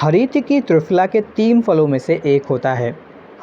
हरीतिकी त्रिफला के 3 फलों में से एक होता है।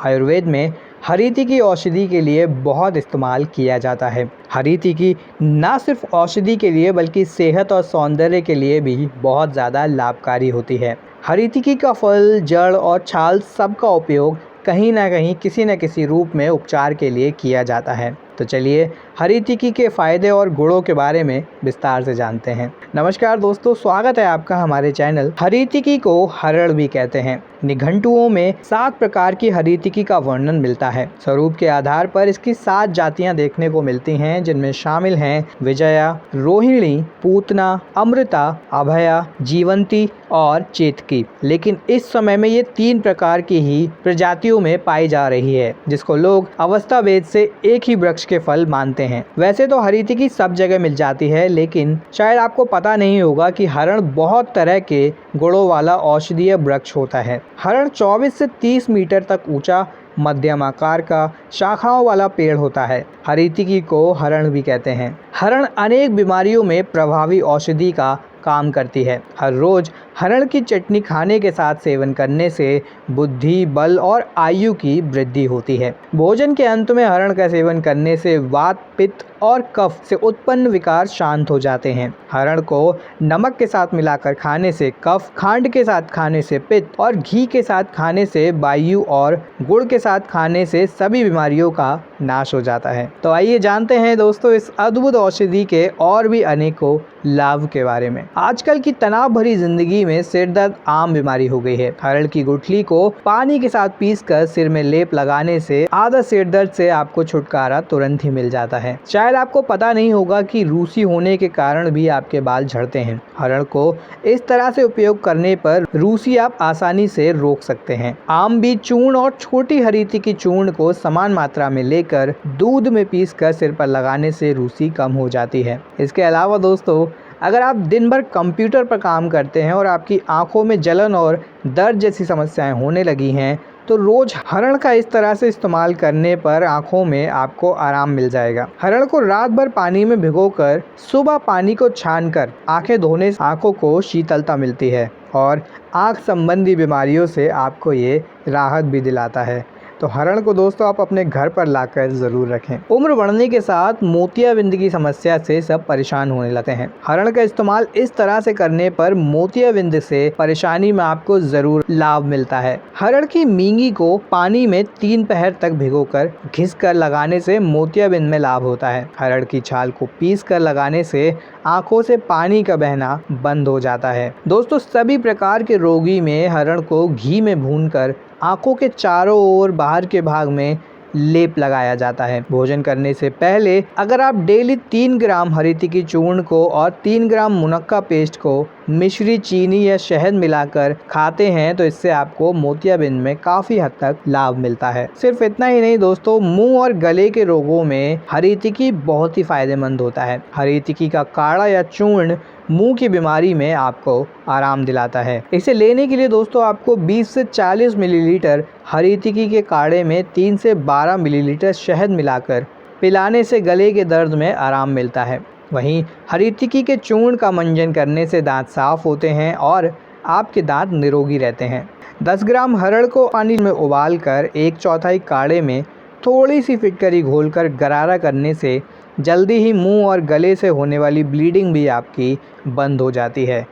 आयुर्वेद में हरीतिकी औषधि के लिए बहुत इस्तेमाल किया जाता है। हरीतिकी ना सिर्फ औषधि के लिए बल्कि सेहत और सौंदर्य के लिए भी बहुत ज़्यादा लाभकारी होती है। हरीतिकी का फल, जड़ और छाल सबका उपयोग कहीं ना कहीं किसी न किसी रूप में उपचार के लिए किया जाता है। तो चलिए हरीतिकी के फ़ायदे और गुणों के बारे में विस्तार से जानते हैं। नमस्कार दोस्तों, स्वागत है आपका हमारे चैनल। हरीतिकी को हरड़ भी कहते हैं। निघंटुओं में 7 प्रकार की हरीतिकी का वर्णन मिलता है। स्वरूप के आधार पर इसकी 7 जातियां देखने को मिलती हैं, जिनमें शामिल हैं विजया, रोहिणी, पूतना, अमृता, अभया, जीवंती और चेतकी। लेकिन इस समय में ये 3 प्रकार की ही प्रजातियों में पाई जा रही है, जिसको लोग अवस्था भेद से एक ही वृक्ष के फल मानते हैं। वैसे तो हरीतिकी सब जगह मिल जाती है, लेकिन शायद आपको पता नहीं होगा कि हरण बहुत तरह के गुणों वाला औषधीय वृक्ष होता है। हरण 24 से 30 मीटर तक ऊंचा, मध्यम आकार का शाखाओं वाला पेड़ होता है। हरीतिकी को हरण भी कहते हैं। हरण अनेक बीमारियों में प्रभावी औषधि का काम करती है। हर रोज हरण की चटनी खाने के साथ सेवन करने से बुद्धि, बल और आयु की वृद्धि होती है। भोजन के अंत में हरण का सेवन करने से वात, पित्त और कफ से उत्पन्न विकार शांत हो जाते हैं। हरण को नमक के साथ मिलाकर खाने से कफ, खांड के साथ खाने से पित्त और घी के साथ खाने से वायु और गुड़ के साथ खाने से सभी बीमारियों का नाश हो जाता है। तो आइए जानते हैं दोस्तों इस अद्भुत औषधि के और भी अनेकों लाभ के बारे में। आजकल की तनाव भरी जिंदगी में सिर दर्द आम बीमारी हो गई है। हरड़ की गुठली को पानी के साथ पीसकर सिर में लेप लगाने से आधा सिर दर्द से आपको छुटकारा तुरंत ही मिल जाता है। शायद आपको पता नहीं होगा कि रूसी होने के कारण भी आपके बाल झड़ते हैं। हरड़ को इस तरह से उपयोग करने पर रूसी आप आसानी से रोक सकते हैं। आम बीज चूर्ण और छोटी हरीतिकी चूर्ण को समान मात्रा में लेकर दूध में पीसकर सिर पर लगाने से रूसी कम हो जाती है। इसके अलावा दोस्तों, अगर आप दिन भर कंप्यूटर पर काम करते हैं और आपकी आंखों में जलन और दर्द जैसी समस्याएं होने लगी हैं, तो रोज हरण का इस तरह से इस्तेमाल करने पर आंखों में आपको आराम मिल जाएगा। हरण को रात भर पानी में भिगोकर सुबह पानी को छानकर आंखें धोने से आंखों को शीतलता मिलती है और आंख संबंधी बीमारियों से आपको ये राहत भी दिलाता है। तो हरण को दोस्तों आप अपने घर पर लाकर ज़रूर रखें। उम्र बढ़ने के साथ मोतियाबिंद की समस्या से सब परेशान होने लगते हैं। हरण का इस्तेमाल इस तरह से करने पर मोतियाबिंद से परेशानी में आपको ज़रूर लाभ मिलता है। हरण की मींगी को पानी में 3 पहर तक भिगोकर घिस कर लगाने से मोतियाबिंद में लाभ होता है। हरण की छाल को पीस कर लगाने से आंखों से पानी का बहना बंद हो जाता है। दोस्तों, सभी प्रकार के रोगी में हरण को घी में भूनकर आंखों के चारों ओर बाहर के भाग में लेप लगाया जाता है। भोजन करने से पहले अगर आप डेली 3 ग्राम हरीतिकी चूर्ण को और 3 ग्राम मुनक्का पेस्ट को मिश्री, चीनी या शहद मिलाकर खाते हैं, तो इससे आपको मोतियाबिंद में काफ़ी हद तक लाभ मिलता है। सिर्फ इतना ही नहीं दोस्तों, मुंह और गले के रोगों में हरीतिकी बहुत ही फायदेमंद होता है। हरीतिकी का काढ़ा या चूर्ण मुंह की बीमारी में आपको आराम दिलाता है। इसे लेने के लिए दोस्तों आपको 20 से 40 मिलीलीटर हरीतिकी के काढ़े में 3 से 12 मिलीलीटर शहद मिलाकर पिलाने से गले के दर्द में आराम मिलता है। वहीं हरीतिकी के चूर्ण का मंजन करने से दांत साफ होते हैं और आपके दांत निरोगी रहते हैं। 10 ग्राम हरड़ को पानी में उबाल कर 1/4 काढ़े में थोड़ी सी फिटकरी घोलकर गरारा करने से जल्दी ही मुंह और गले से होने वाली ब्लीडिंग भी आपकी बंद हो जाती है।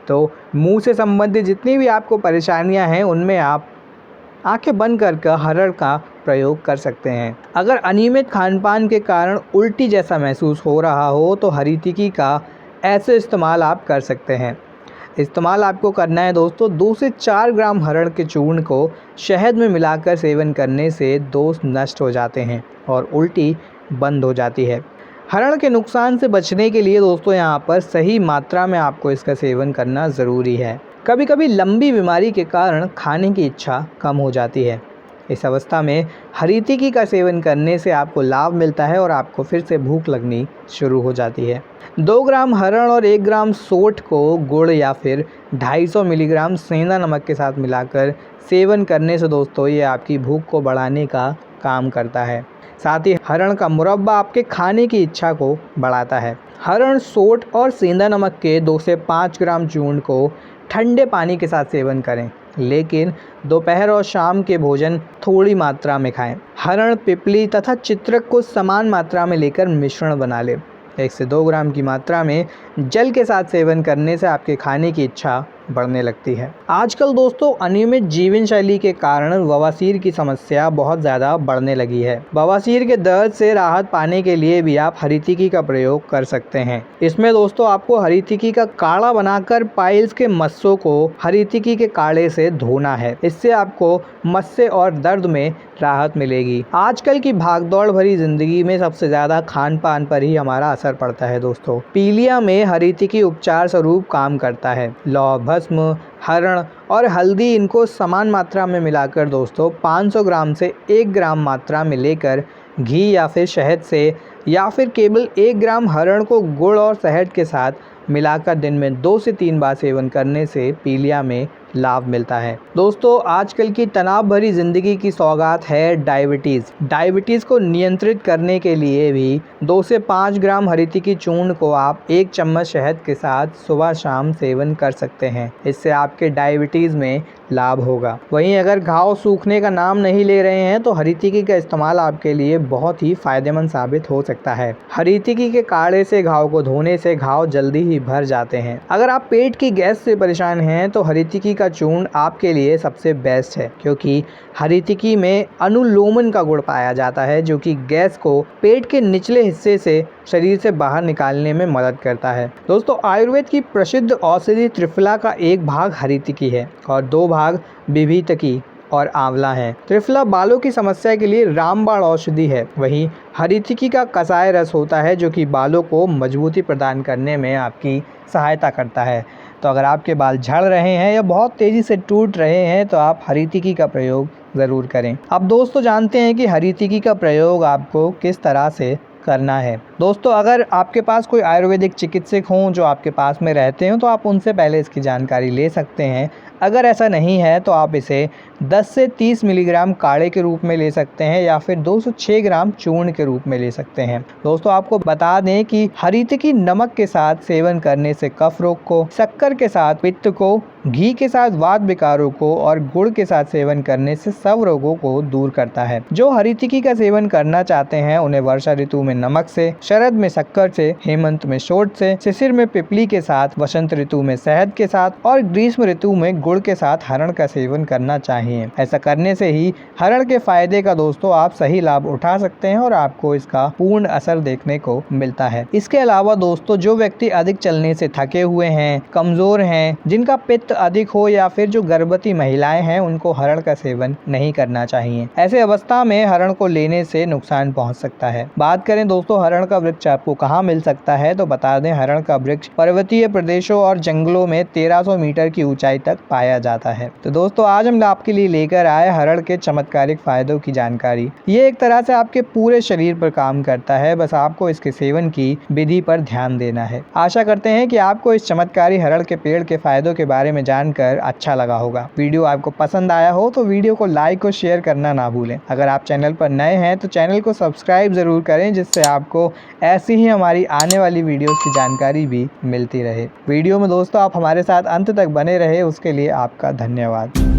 तो मुंह से संबंधित जितनी भी आपको परेशानियां हैं, उनमें आप आंखें बंद कर हरड़ का प्रयोग कर सकते हैं। अगर अनियमित खानपान के कारण उल्टी जैसा महसूस हो रहा हो, तो हरीतिकी का ऐसे इस्तेमाल आप कर सकते हैं। इस्तेमाल आपको करना है दोस्तों, 2 से 4 ग्राम हरड़ के चूर्ण को शहद में मिलाकर सेवन करने से दोष नष्ट हो जाते हैं और उल्टी बंद हो जाती है। हरण के नुकसान से बचने के लिए दोस्तों यहाँ पर सही मात्रा में आपको इसका सेवन करना ज़रूरी है। कभी कभी लंबी बीमारी के कारण खाने की इच्छा कम हो जाती है। इस अवस्था में हरीतिकी का सेवन करने से आपको लाभ मिलता है और आपको फिर से भूख लगनी शुरू हो जाती है। 2 ग्राम हरण और 1 ग्राम सोंठ को गुड़ या फिर 250 मिलीग्राम सेंधा नमक के साथ मिलाकर सेवन करने से दोस्तों ये आपकी भूख को बढ़ाने का काम करता है। साथ ही हरण का मुरब्बा आपके खाने की इच्छा को बढ़ाता है। हरण, सोंठ और सेंधा नमक के 2 से 5 ग्राम चूर्ण को ठंडे पानी के साथ सेवन करें, लेकिन दोपहर और शाम के भोजन थोड़ी मात्रा में खाएं। हरण, पिपली तथा चित्रक को समान मात्रा में लेकर मिश्रण बना लें। 1 से 2 ग्राम की मात्रा में जल के साथ सेवन करने से आपके खाने की इच्छा बढ़ने लगती है। आजकल दोस्तों अनियमित जीवन शैली के कारण बवासीर की समस्या बहुत ज़्यादा बढ़ने लगी है। बवासीर के दर्द से राहत पाने के लिए भी आप हरी तिकी का प्रयोग कर सकते हैं। इसमें दोस्तों आपको हरी तिकी का काढ़ा बनाकर पाइल्स के मस्सों को हरी तिकी के काढ़े से धोना है। इससे आपको मस्से और दर्द में राहत मिलेगी। आजकल की भागदौड़ भरी जिंदगी में सबसे ज़्यादा खान पान पर ही हमारा असर पड़ता है दोस्तों। पीलिया में हरी तिकी उपचार स्वरूप काम करता है। लौह, भस्म, हरण और हल्दी इनको समान मात्रा में मिलाकर दोस्तों 500 ग्राम से 1 ग्राम मात्रा में लेकर घी या फिर शहद से या फिर केवल 1 ग्राम हरण को गुड़ और शहद के साथ मिलाकर दिन में 2 से 3 बार सेवन करने से पीलिया में लाभ मिलता है। दोस्तों आजकल की तनाव भरी ज़िंदगी की सौगात है डायबिटीज़। डायबिटीज़ को नियंत्रित करने के लिए भी 2 से 5 ग्राम हरी तिकी चूर्ण को आप 1 चम्मच शहद के साथ सुबह शाम सेवन कर सकते हैं। इससे आपके डायबिटीज़ में लाभ होगा। वहीं अगर घाव सूखने का नाम नहीं ले रहे हैं तो हरी तिकी का इस्तेमाल आपके लिए बहुत ही फायदेमंद साबित हो सकता है। हरी तिकी के काढ़े से घाव को धोने से घाव जल्दी ही भर जाते हैं। अगर आप पेट की गैस से परेशान हैं तो हरी तिकी का चूर्ण आपके लिए सबसे बेस्ट है, क्योंकि हरी तिकी में अनुलोमन का गुण पाया जाता है जो कि गैस को पेट के निचले हिस्से से शरीर से बाहर निकालने में मदद करता है। दोस्तों आयुर्वेद की प्रसिद्ध औषधि त्रिफला का एक भाग हरी तिकी है और 2 भाग विभीतकी और आंवला है। त्रिफला बालों की समस्या के लिए रामबाण औषधि है। वहीं हरी तिकी का कसाय रस होता है जो कि बालों को मजबूती प्रदान करने में आपकी सहायता करता है। तो अगर आपके बाल झड़ रहे हैं या बहुत तेज़ी से टूट रहे हैं तो आप हरी तिकी का प्रयोग ज़रूर करें। अब दोस्तों जानते हैं कि हरी तिकी का प्रयोग आपको किस तरह से करना है। दोस्तों अगर आपके पास कोई आयुर्वेदिक चिकित्सक हों जो आपके पास में रहते हो तो आप उनसे पहले इसकी जानकारी ले सकते हैं। अगर ऐसा नहीं है तो आप इसे 10 से 30 मिलीग्राम काढ़े के रूप में ले सकते हैं या फिर 2 से 6 ग्राम चूर्ण के रूप में ले सकते हैं। दोस्तों आपको बता दें कि हरी तिकी नमक के साथ सेवन करने से कफ रोग को, शक्कर के साथ पित्त को, घी के साथ वात विकारों को और गुड़ के साथ सेवन करने से सब रोगों को दूर करता है। जो हरी तिकी का सेवन करना चाहते हैं उन्हें वर्षा ऋतु में नमक से, शरद में शक्कर से, हेमंत में शोध से, शिशिर में पिपली के साथ, वसंत ऋतु में शहद के साथ और ग्रीष्म ऋतु में गुड़ के साथ हरण का सेवन करना चाहिए। ऐसा करने से ही हरण के फायदे का दोस्तों आप सही लाभ उठा सकते हैं और आपको इसका पूर्ण असर देखने को मिलता है। इसके अलावा दोस्तों जो व्यक्ति अधिक चलने से थके हुए हैं, कमजोर हैं, जिनका पित्त अधिक हो या फिर जो गर्भवती महिलाएं हैं उनको हरण का सेवन नहीं करना चाहिए। ऐसे अवस्था में हरण को लेने से नुकसान पहुंच सकता है। बात करें दोस्तों हरण का वृक्ष आपको कहाँ मिल सकता है तो बता दें हरण का वृक्ष पर्वतीय प्रदेशों और जंगलों में 1300 मीटर की ऊंचाई तक पाया जाता है। तो दोस्तों आज हम आपके लिए लेकर आए हरण के चमत्कारिक फायदों की जानकारी। ये एक तरह से आपके पूरे शरीर पर काम करता है, बस आपको इसके सेवन की विधि पर ध्यान देना है। आशा करते हैं कि आपको इस चमत्कारी हरण के पेड़ के फायदों के बारे में जानकर अच्छा लगा होगा। वीडियो आपको पसंद आया हो तो वीडियो को लाइक और शेयर करना ना भूलें। अगर आप चैनल पर नए हैं तो चैनल को सब्सक्राइब जरूर करें, जिससे आपको ऐसी ही हमारी आने वाली वीडियोस की जानकारी भी मिलती रहे। वीडियो में दोस्तों आप हमारे साथ अंत तक बने रहे उसके लिए आपका धन्यवाद।